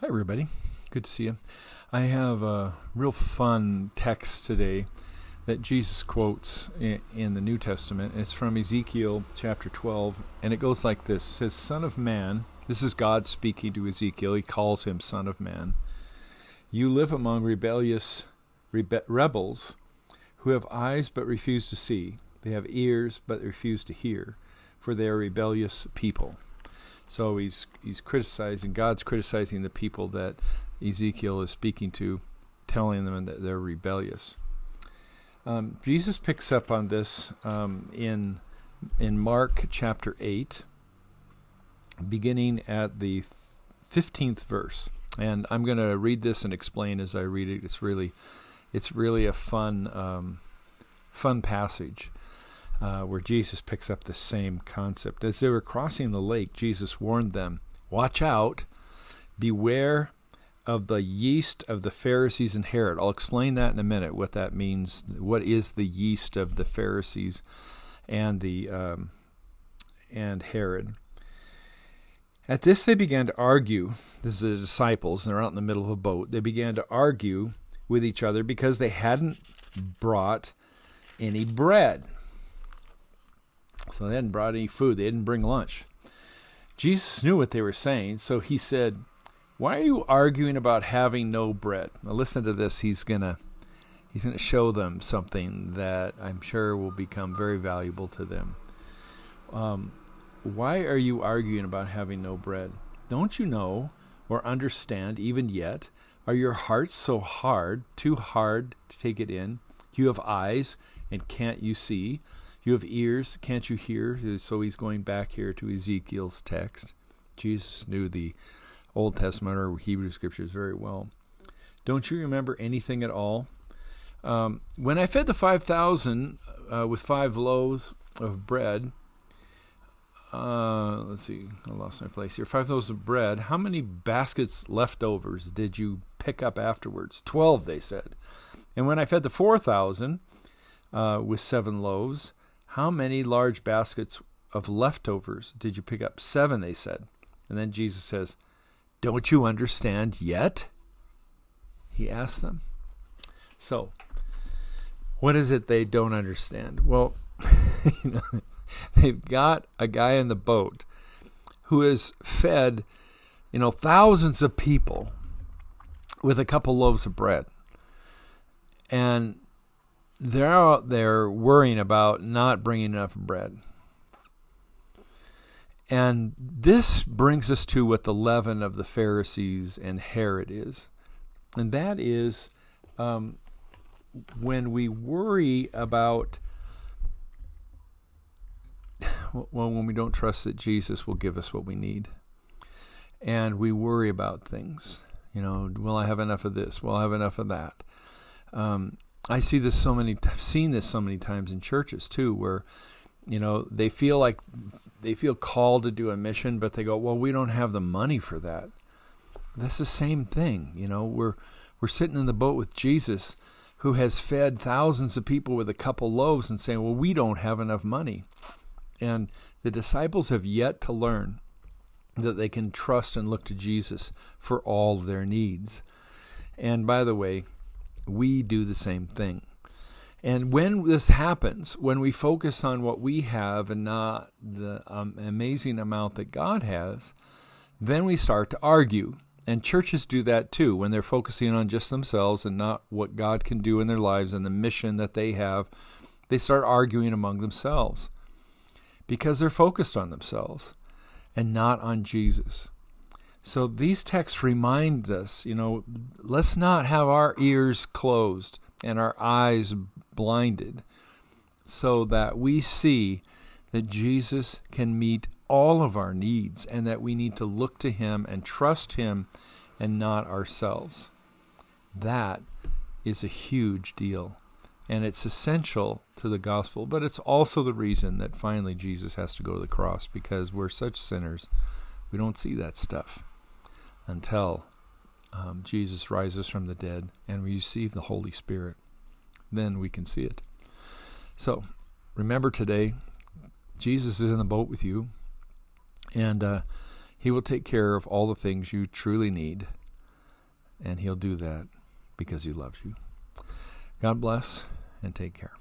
Hi, everybody. Good to see you. I have a real fun text today that Jesus quotes in the New Testament. It's from Ezekiel chapter 12, and it goes like this. It says, Son of man, this is God speaking to Ezekiel. He calls him Son of man. You live among rebellious rebels who have eyes but refuse to see. They have ears but refuse to hear, for they are rebellious people. So he's criticizing, God's criticizing the people that Ezekiel is speaking to, telling them that they're rebellious. Jesus picks up on this in Mark chapter 8, beginning at the 15th verse. And I'm going to read this and explain as I read it. It's really a fun passage. Where Jesus picks up the same concept. As they were crossing the lake, Jesus warned them, "Watch out, beware of the yeast of the Pharisees and Herod." I'll explain that in a minute, what that means. What is the yeast of the Pharisees and and Herod? At this they began to argue. This is the disciples, and they're out in the middle of a boat. They began to argue with each other because they hadn't brought any bread. So they hadn't brought any food. They didn't bring lunch. Jesus knew what they were saying, so he said, "Why are you arguing about having no bread?" Now listen to this. He's gonna show them something that I'm sure will become very valuable to them. Why are you arguing about having no bread? Don't you know or understand even yet? Are your hearts so hard, too hard to take it in? You have eyes, and can't you see? You have ears, can't you hear? So he's going back here to Ezekiel's text. Jesus knew the Old Testament or Hebrew Scriptures very well. Don't you remember anything at all? When I fed the 5,000 with 5 loaves of bread, let's see, I lost my place here. 5 loaves of bread, how many baskets leftovers did you pick up afterwards? 12, they said. And when I fed the 4,000 with 7 loaves, how many large baskets of leftovers did you pick up? 7, they said. And then Jesus says, "Don't you understand yet?" He asked them. So, what is it they don't understand? Well, they've got a guy in the boat who has fed, thousands of people with a couple loaves of bread. And they're out there worrying about not bringing enough bread. And this brings us to what the leaven of the Pharisees and Herod is. And that is when we worry about, when we don't trust that Jesus will give us what we need. And we worry about things. Will I have enough of this? Will I have enough of that? I've seen this so many times in churches too, where, they feel called to do a mission, but they go, well, we don't have the money for that. That's the same thing. We're sitting in the boat with Jesus, who has fed thousands of people with a couple loaves, and saying, well, we don't have enough money. And the disciples have yet to learn that they can trust and look to Jesus for all their needs. And by the way, we do the same thing. And when this happens, when we focus on what we have and not the amazing amount that God has, then we start to argue. And churches do that too. When they're focusing on just themselves and not what God can do in their lives and the mission that they have, they start arguing among themselves because they're focused on themselves and not on Jesus. So these texts remind us, let's not have our ears closed and our eyes blinded so that we see that Jesus can meet all of our needs and that we need to look to him and trust him and not ourselves. That is a huge deal, and it's essential to the gospel, but it's also the reason that finally Jesus has to go to the cross, because we're such sinners, we don't see that stuff until Jesus rises from the dead and we receive the Holy Spirit. Then we can see it. So remember today, Jesus is in the boat with you, and he will take care of all the things you truly need. And he'll do that because he loves you. God bless and take care.